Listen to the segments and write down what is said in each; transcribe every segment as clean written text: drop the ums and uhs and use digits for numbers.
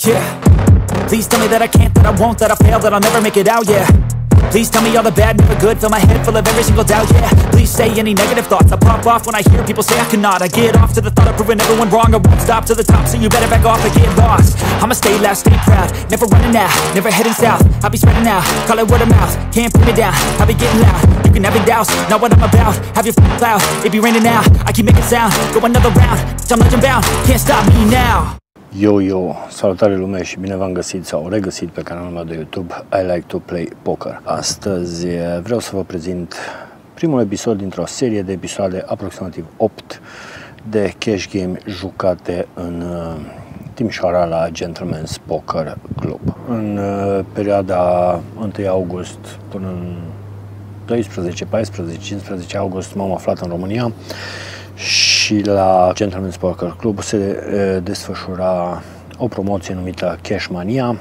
Yeah. Please tell me that I can't, that I won't, that I fail, that I'll never make it out, yeah. Please tell me all the bad, never good, fill my head full of every single doubt, yeah. Please say any negative thoughts, I pop off when I hear people say I cannot. I get off to the thought of proving everyone wrong, I won't stop to the top, so you better back off and get lost. I'ma stay loud, stay proud, never running out, never heading south. I'll be spreading out, call it word of mouth, can't put me down, I'll be getting loud. You can have it douse, not what I'm about, have your cloud, it be raining now. I keep making sound, go another round, I'm legend bound, can't stop me now. Yo, salutare lume și bine v-am găsit sau regăsit pe canalul meu de YouTube I Like to Play Poker. Astăzi vreau să vă prezint primul episod dintr-o serie de episoade, aproximativ 8 de cash game jucate în Timișoara la Gentleman's Poker Club. În perioada 1 august până în 12, 14, 15 august m-am aflat în România și la Gentleman's Poker Club se desfășura o promoție numită Cash Mania,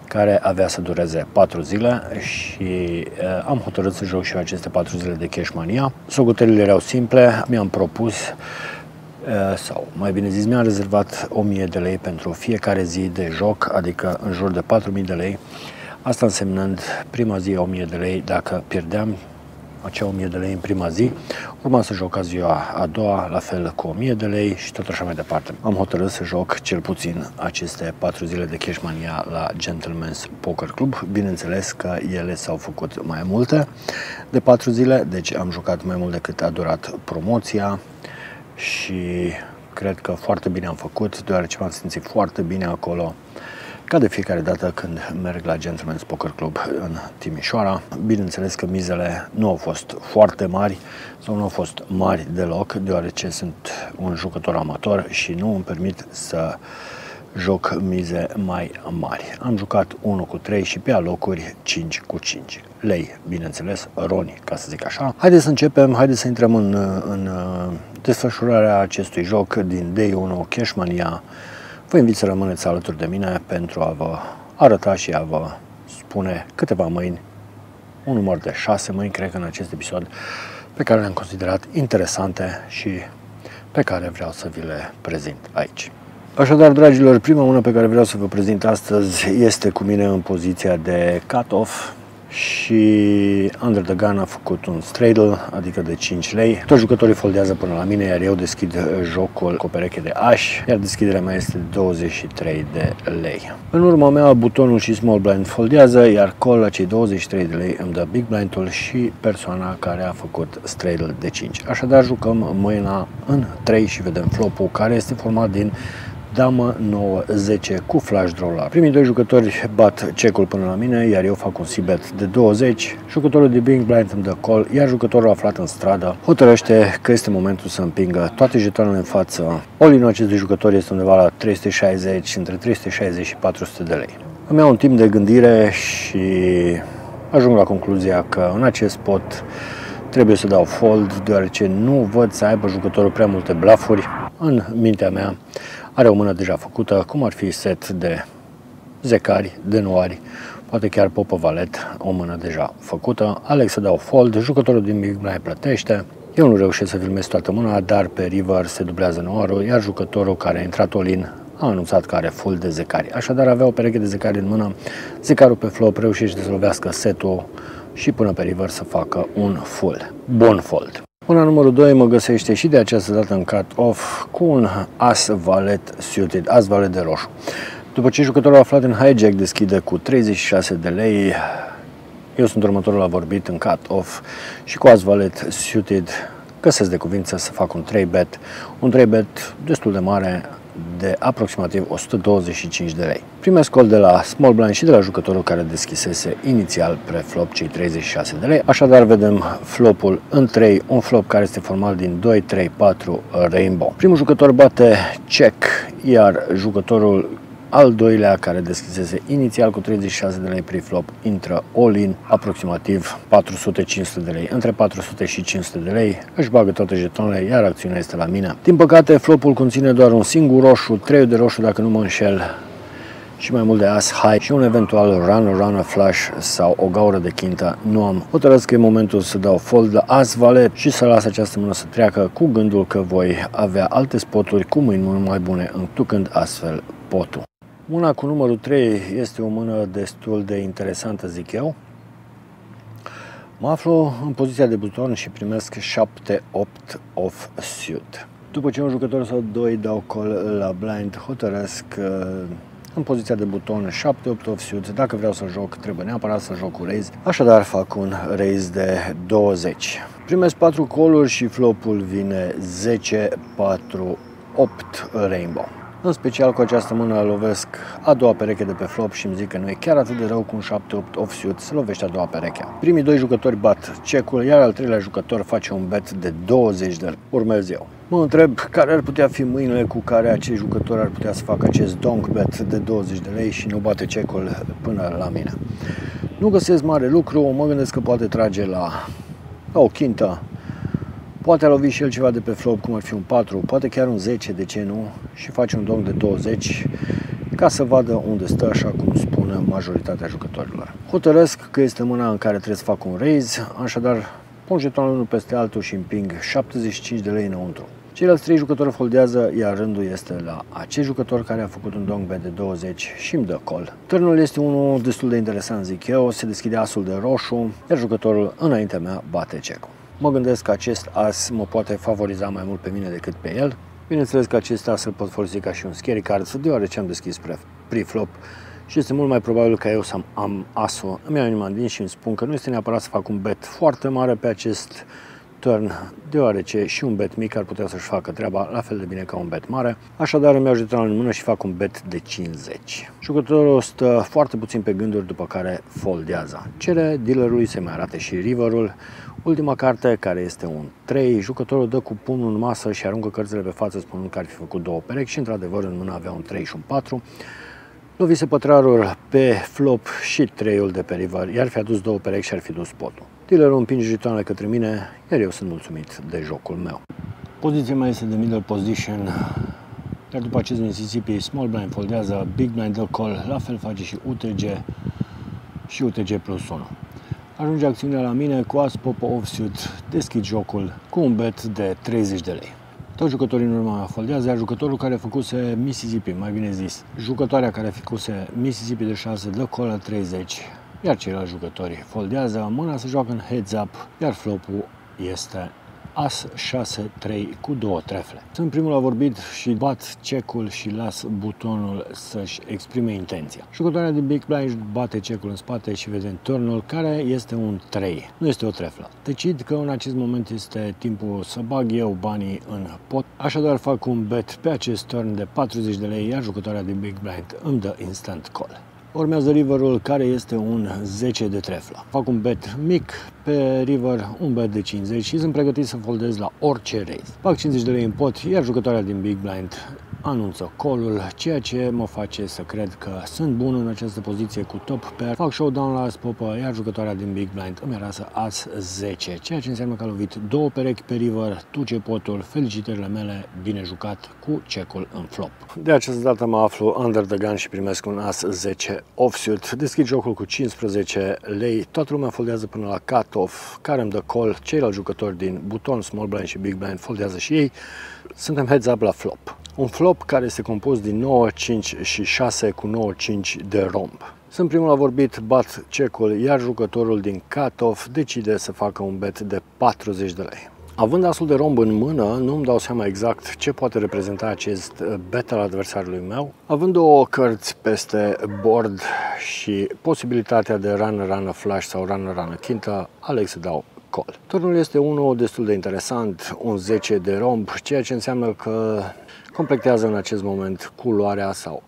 care avea să dureze 4 zile și am hotărât să joc și eu aceste 4 zile de Cash Mania. Socotelile erau simple, mi-am propus, sau mai bine zis, mi-am rezervat 1000 de lei pentru fiecare zi de joc, adică în jur de 4000 de lei. Asta însemnând prima zi 1000 de lei, dacă pierdeam acea 1000 de lei în prima zi, urma să joc ziua a doua, la fel cu 1000 de lei și tot așa mai departe. Am hotărât să joc cel puțin aceste 4 zile de Cash Mania la Gentleman's Poker Club. Bineînțeles că ele s-au făcut mai multe de 4 zile, deci am jucat mai mult decât a durat promoția și cred că foarte bine am făcut, deoarece m-am simțit foarte bine acolo, ca de fiecare dată când merg la Gentleman's Poker Club în Timișoara. Bineînțeles că mizele nu au fost foarte mari sau nu au fost mari deloc, deoarece sunt un jucător amator și nu îmi permit să joc mize mai mari. Am jucat 1 cu 3 și pe alocuri 5 cu 5 lei, bineînțeles, roni, ca să zic așa. Haideți să începem, haideți să intrăm în desfășurarea acestui joc din Day 1 Cash Mania. Vă invit să rămâneți alături de mine pentru a vă arăta și a vă spune câteva mâini, un număr de 6 mâini, cred că în acest episod, pe care le-am considerat interesante și pe care vreau să vi le prezint aici. Așadar, dragilor, prima mână pe care vreau să vă prezint astăzi este cu mine în poziția de cut-off și Under the Gun a făcut un straddle, adică de 5 lei. Toți jucătorii foldează până la mine, iar eu deschid jocul cu o pereche de ași, iar deschiderea mea este de 23 de lei. În urma mea, butonul și small blind foldează, iar call la cei 23 de lei îmi dă big blindul și persoana care a făcut straddle de 5. Așadar, jucăm mâina în 3 și vedem flopul, care este format din damă 9-10 cu flash draw la. Primii doi jucători bat check-ul până la mine, iar eu fac un c-bet de 20. Jucătorul de big blind îmi dă call, iar jucătorul aflat în stradă hotărăște că este momentul să împingă toate jetoanele în față. All-in-ul acestui jucător este undeva la 360, între 360 și 400 de lei. Îmi iau un timp de gândire și ajung la concluzia că în acest spot trebuie să dau fold, deoarece nu văd să aibă jucătorul prea multe bluffuri. În mintea mea are o mână deja făcută, cum ar fi set de zecari, de noari, poate chiar popă valet, o mână deja făcută. Aleg să dau fold, jucătorul din big blind plătește. Eu nu reușesc să filmez toată mâna, dar pe river se dublează noarul, iar jucătorul care a intrat all-in a anunțat că are full de zecari. Așadar avea o pereche de zecari în mână, zecarul pe flop reușește să lovească setul și până pe river să facă un full. Bun fold. Mâna numărul 2 mă găsește și de această dată în cut-off cu un as valet suited, as valet de roșu. După ce jucătorul aflat în hijack deschide cu 36 de lei, eu sunt următorul la vorbit în cut-off și cu as valet suited găsesc de cuvință să fac un 3-bet, un 3-bet destul de mare, de aproximativ 125 de lei. Primesc call de la small blind și de la jucătorul care deschisese inițial pre-flop cei 36 de lei. Așadar vedem flopul în 3, un flop care este format din 2, 3, 4 rainbow. Primul jucător bate check, iar jucătorul al doilea, care deschisese inițial cu 36 de lei pre-flop, intră all-in, aproximativ 400-500 de lei. Între 400 și 500 de lei își bagă toate jetonele, iar acțiunea este la mine. Din păcate, flopul conține doar un singur roșu, 3 de roșu dacă nu mă înșel, și mai mult de as high și un eventual runner flush sau o gaură de chintă. Nu am hotărât că e momentul să dau fold la as valet și să las această mână să treacă, cu gândul că voi avea alte spoturi cu mâini mult mai bune, întucând astfel potul. Mâna cu numărul 3 este o mână destul de interesantă, zic eu. Mă aflu în poziția de buton și primesc 7-8 offsuit. După ce un jucător sau doi dau call la blind, hotărăsc în poziția de buton 7-8 offsuit. Dacă vreau să joc, trebuie neapărat să joc cu raise, așadar fac un raise de 20. Primesc 4 call-uri și flopul vine 10-4-8 rainbow. În special cu această mână lovesc a doua pereche de pe flop și îmi zic că nu e chiar atât de rău cu un 7-8 offsuit să lovește a doua pereche. Primii doi jucători bat check-ul, iar al treilea jucător face un bet de 20 de lei. Urmez eu. Mă întreb care ar putea fi mâinile cu care acei jucători ar putea să facă acest donk bet de 20 de lei și nu bate check-ul până la mine. Nu găsesc mare lucru, mă gândesc că poate trage la o chintă. Poate a lovit și el ceva de pe flop, cum ar fi un 4, poate chiar un 10, de ce nu, și face un donk de 20 ca să vadă unde stă, așa cum spune majoritatea jucătorilor. Hotărăsc că este mâna în care trebuie să fac un raise, așadar pun jetonul unul peste altul și împing 75 de lei înăuntru. Ceilalți 3 jucători foldează, iar rândul este la acest jucător care a făcut un donk bet de 20 și îmi dă call. Turnul este unul destul de interesant, zic eu, se deschide asul de roșu, iar jucătorul înaintea mea bate check-ul. Mă gândesc că acest as mă poate favoriza mai mult pe mine decât pe el. Bineînțeles că acest as îl pot folosi ca și un scary card, deoarece am deschis pre-flop și este mult mai probabil ca eu să am asul. Îmi iau inima în dinți și îmi spun că nu este neapărat să fac un bet foarte mare pe acest turn, deoarece și un bet mic ar putea să-și facă treaba la fel de bine ca un bet mare. Așadar îmi iau jetonul în mână și fac un bet de 50. Jucătorul stă foarte puțin pe gânduri, după care foldează. Cere dealerului să mai arate și riverul. Ultima carte, care este un 3, jucătorul dă cu pumnul în masă și aruncă cărțile pe față, spunând că ar fi făcut 2 perechi și într-adevăr în mână avea un 3 și un 4. Lovise pătrarul pe flop și 3-ul de pe river, iar fi adus 2 perechi și ar fi dus potul. Dealerul împinge jetoanele către mine, iar eu sunt mulțumit de jocul meu. Poziția mea este de middle position, iar după acest Mississippi, small blind foldează, big blind dă call, la fel face și UTG și UTG plus 1. Ajunge acțiunea la mine cu as popă offsuit, deschid jocul cu un bet de 30 de lei. Toți jucătorii în urma foldează, iar jucătorul care făcuse Mississippi, mai bine zis, jucătoarea care făcuse Mississippi de 6 dă call la 30, iar ceilalți jucători foldează, mâna se joacă în heads up, iar flopul este as 6-3 cu 2 trefle. Sunt primul la vorbit și bat check-ul și las butonul să-și exprime intenția. Jucătoarea din Big Blind bate check-ul în spate și vedem turnul, care este un 3. Nu este o treflă. Decid că în acest moment este timpul să bag eu banii în pot. Așadar fac un bet pe acest turn de 40 de lei, iar jucătoarea din Big Blind îmi dă instant call. Urmează riverul, care este un 10 de treflă. Fac un bet mic pe river, un bet de 50 și sunt pregătit să foldez la orice raise. Fac 50 de lei în pot, iar jucătoarea din Big Blind anunță call-ul, ceea ce mă face să cred că sunt bun în această poziție cu top pair. Fac showdown la as popă, iar jucătoarea din Big Blind îmi arasă as 10, ceea ce înseamnă că a lovit 2 perechi pe river, duce potul, felicitările mele, bine jucat, cu check-ul în flop. De această dată mă aflu under the gun și primesc un as 10 offsuit. Deschid jocul cu 15 lei, toată lumea foldează până la cut-off, care îmi dă call, ceilalți jucători din buton, small blind și big blind foldează și ei. Suntem heads up la flop. Un flop care este compus din 9, 5 și 6 cu 9, 5 de romb. Sunt primul la vorbit, bat check-ul, iar jucătorul din cut-off decide să facă un bet de 40 de lei. Având asul de romb în mână, nu îmi dau seama exact ce poate reprezenta acest bet al adversarului meu. Având 2 cărți peste board și posibilitatea de run flash sau run chintă, aleg să dau call. Turnul este unul destul de interesant, un 10 de romb, ceea ce înseamnă că completează în acest moment culoarea sau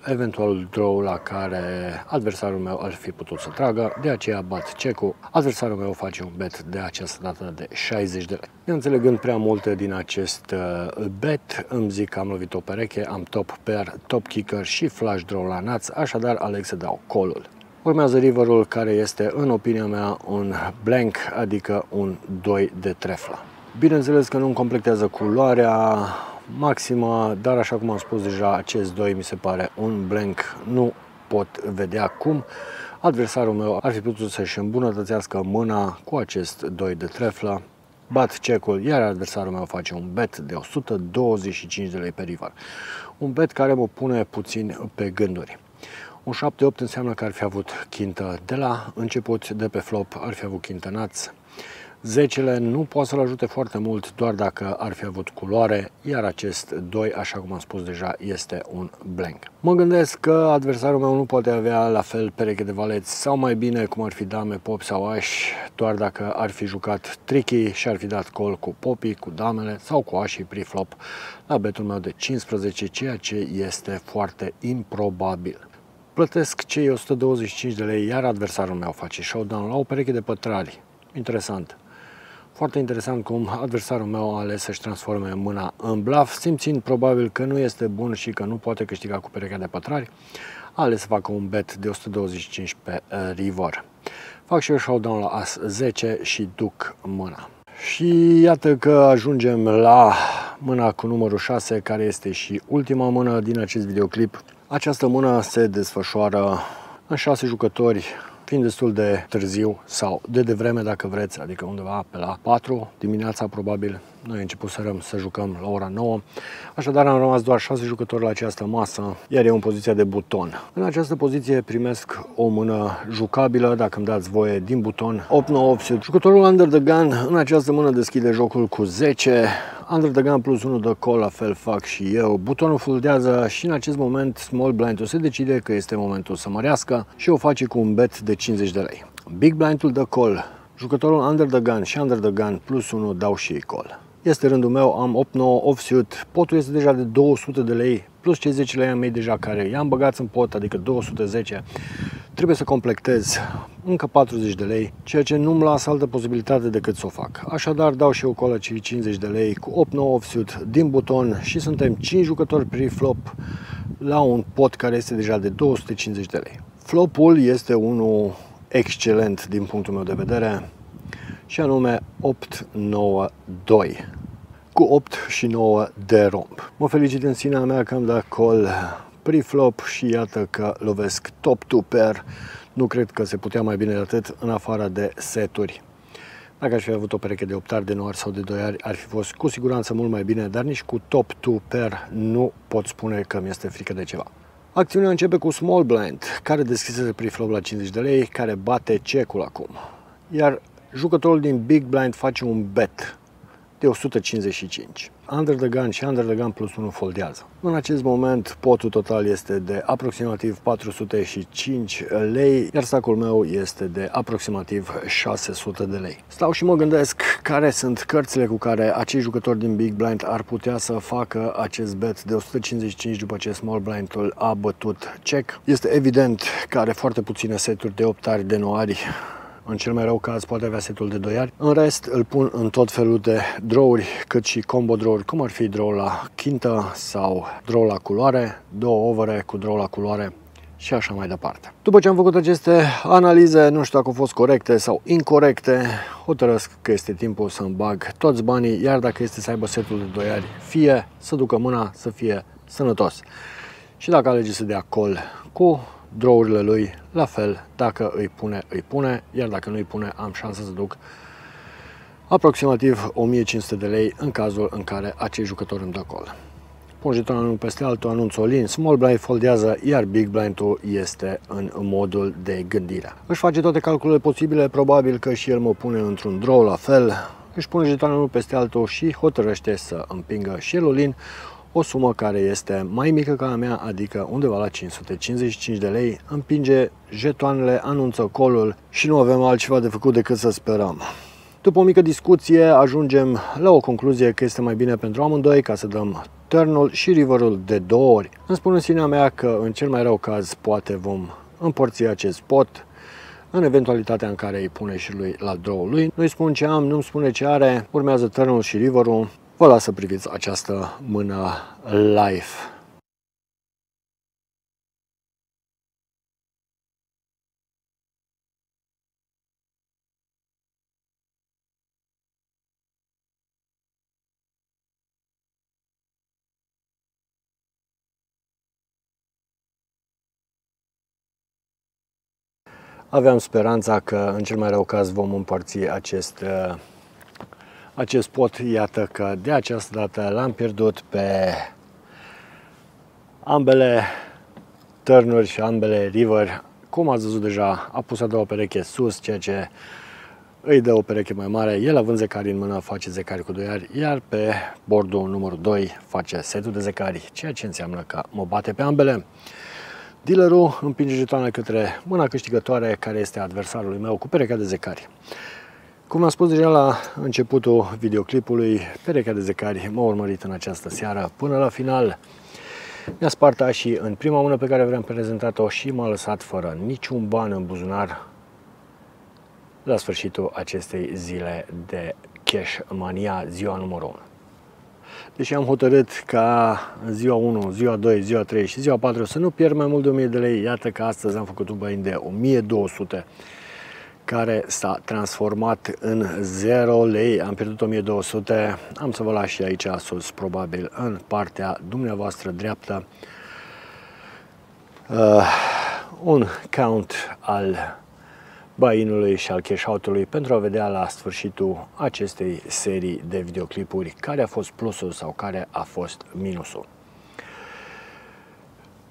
eventualul draw la care adversarul meu ar fi putut să tragă, de aceea bat check-ul. Adversarul meu face un bet de această dată de 60 de lei. Neînțelegând prea multe din acest bet, îmi zic că am lovit o pereche, am top pair, top kicker și flash draw la nuts, așadar aleg să dau call-ul. Urmează riverul, care este, în opinia mea, un blank, adică un 2 de treflă. Bineînțeles că nu-mi completează culoarea maximă, dar așa cum am spus deja, acest 2 mi se pare un blank. Nu pot vedea cum adversarul meu ar fi putut să-și îmbunătățească mâna cu acest 2 de treflă. bat check-ul, iar adversarul meu face un bet de 125 de lei pe river. Un bet care mă pune puțin pe gânduri. Un 7-8 înseamnă că ar fi avut chintă de la început, de pe flop ar fi avut chintă naț. 10-le nu poate să-l ajute foarte mult doar dacă ar fi avut culoare, iar acest 2, așa cum am spus deja, este un blank. Mă gândesc că adversarul meu nu poate avea la fel pereche de valeți sau mai bine cum ar fi dame, pop sau aș, doar dacă ar fi jucat tricky și ar fi dat call cu popii, cu damele sau cu așii pre-flop la betul meu de 15, ceea ce este foarte improbabil. Plătesc cei 125 de lei, iar adversarul meu face showdown la o pereche de pătrari. Interesant. Foarte interesant cum adversarul meu a ales să-și transforme mâna în bluff, simțind probabil că nu este bun și că nu poate câștiga cu perechea de pătrari. A ales să facă un bet de 125 pe river. Fac și eu showdown la as 10 și duc mâna. Și iată că ajungem la mâna cu numărul 6, care este și ultima mână din acest videoclip. Această mână se desfășoară în 6 jucători, fiind destul de târziu sau de devreme dacă vreți, adică undeva pe la 4 dimineața probabil. Noi începusem să jucăm la ora 9, așadar am rămas doar 6 jucători la această masă, iar eu în poziția de buton. În această poziție primesc o mână jucabilă, dacă îmi dați voie, din buton 8-9 offsuit. Jucătorul under the gun în această mână deschide jocul cu 10, under the gun plus 1 de call, la fel fac și eu. Butonul foldează și în acest moment small blind-ul se decide că este momentul să mărească și o face cu un bet de 50 de lei. Big blind-ul de call, jucătorul under the gun și under the gun plus 1 dau și ei call. Este rândul meu, am 8-9 offsuit, potul este deja de 200 de lei, plus cei 10 lei mei deja care i-am băgat în pot, adică 210. Trebuie să completez încă 40 de lei, ceea ce nu-mi lasă altă posibilitate decât să o fac. Așadar dau și eu call cei 50 de lei cu 8-9 offsuit din buton și suntem 5 jucători pre-flop la un pot care este deja de 250 de lei. Flopul este unul excelent din punctul meu de vedere, și anume 8-9-2 cu 8 și 9 de romb. Mă felicit în sinea mea că am dat call pre-flop și iată că lovesc top 2 pair. Nu cred că se putea mai bine de atât în afară de seturi. Dacă aș fi avut o pereche de 8 ari, de 9 ari sau de 2 ari, ar fi fost cu siguranță mult mai bine, dar nici cu top 2 pair nu pot spune că mi este frică de ceva. Acțiunea începe cu small blind, care deschise pre-flop la 50 de lei, care bate check-ul acum. Iar jucătorul din big blind face un bet de 155. Under the gun și under the gun plus 1 foldează. În acest moment potul total este de aproximativ 405 lei, iar sacul meu este de aproximativ 600 de lei. Stau și mă gândesc care sunt cărțile cu care acei jucători din big blind ar putea să facă acest bet de 155 după ce small blind-ul a bătut check. Este evident că are foarte puține seturi de 8 ari, de 9 ari. În cel mai rău caz poate avea setul de 2 ari. În rest îl pun în tot felul de draw-uri, cât și combo draw-uri, cum ar fi draw la chintă sau draw la culoare, 2 overe cu draw la culoare și așa mai departe. După ce am făcut aceste analize, nu știu dacă au fost corecte sau incorrecte, hotărăsc că este timpul să-mi bag toți banii, iar dacă este să aibă setul de 2 ari, fie să ducă mâna, să fie sănătos. Și dacă alege să dea call cu draw-urile lui, la fel, dacă îi pune, iar dacă nu îi pune, am șansa să duc aproximativ 1500 de lei în cazul în care acei jucători îmi dă call. Pun jetonul unul peste altul, anunț all-in, small blind foldează, iar big blind-ul este în modul de gândire. Își face toate calculele posibile, probabil că și el mă pune într-un draw la fel, își pune jetonul unul peste altul și hotărăște să împingă și el all-in, o sumă care este mai mică ca a mea, adică undeva la 555 de lei, împinge jetoanele, anunță call-ul și nu avem altceva de făcut decât să sperăm. După o mică discuție ajungem la o concluzie că este mai bine pentru amândoi ca să dăm turn-ul și river-ul de 2 ori. Îmi spun în sinea mea că în cel mai rău caz poate vom împărți acest pot în eventualitatea în care îi pune și lui la draw-ul lui. Nu-i spun ce am, nu-mi spune ce are, urmează turn-ul și river-ul. Vă las să priviți această mână live. Aveam speranța că în cel mai rău caz vom împărți acest pot, iată că de această dată l-am pierdut pe ambele turnuri și ambele river. Cum ați văzut deja, a pus a doua pereche sus, ceea ce îi dă o pereche mai mare. El, având zecari în mână, face zecari cu 2 ari, iar pe bordul numărul 2 face setul de zecari, ceea ce înseamnă că mă bate pe ambele. Dealerul împinge jetoanele către mâna câștigătoare, care este adversarul meu, cu perechea de zecari. Cum am spus deja la începutul videoclipului, perechea de zecari m-a urmărit în această seară până la final. Mi-a spart așii în prima mână pe care vreau prezentat-o și m-a lăsat fără niciun ban în buzunar la sfârșitul acestei zile de Cash Mania, ziua numărul 1. Deși am hotărât ca ziua 1, ziua 2, ziua 3 și ziua 4 să nu pierd mai mult de 1000 de lei, iată că astăzi am făcut un buy-in de 1200, care s-a transformat în 0 lei. Am pierdut 1200, am să vă las și aici sus, probabil în partea dumneavoastră dreaptă, un count al buy-in-ului și al cash-out-ului pentru a vedea la sfârșitul acestei serii de videoclipuri care a fost plusul sau care a fost minusul.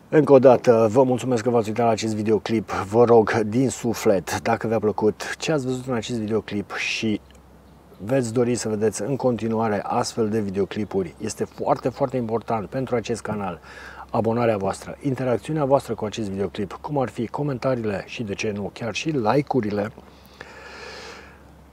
Încă o dată vă mulțumesc că v-ați uitat la acest videoclip. Vă rog din suflet, dacă v-a plăcut ce ați văzut în acest videoclip și veți dori să vedeți în continuare astfel de videoclipuri, este foarte, foarte important pentru acest canal abonarea voastră, interacțiunea voastră cu acest videoclip, cum ar fi comentariile și, de ce nu, chiar și like-urile,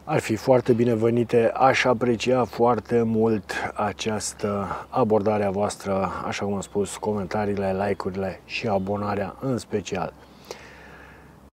ar fi foarte binevenite. Aș aprecia foarte mult această abordare a voastră, așa cum am spus, comentariile, like-urile și abonarea în special.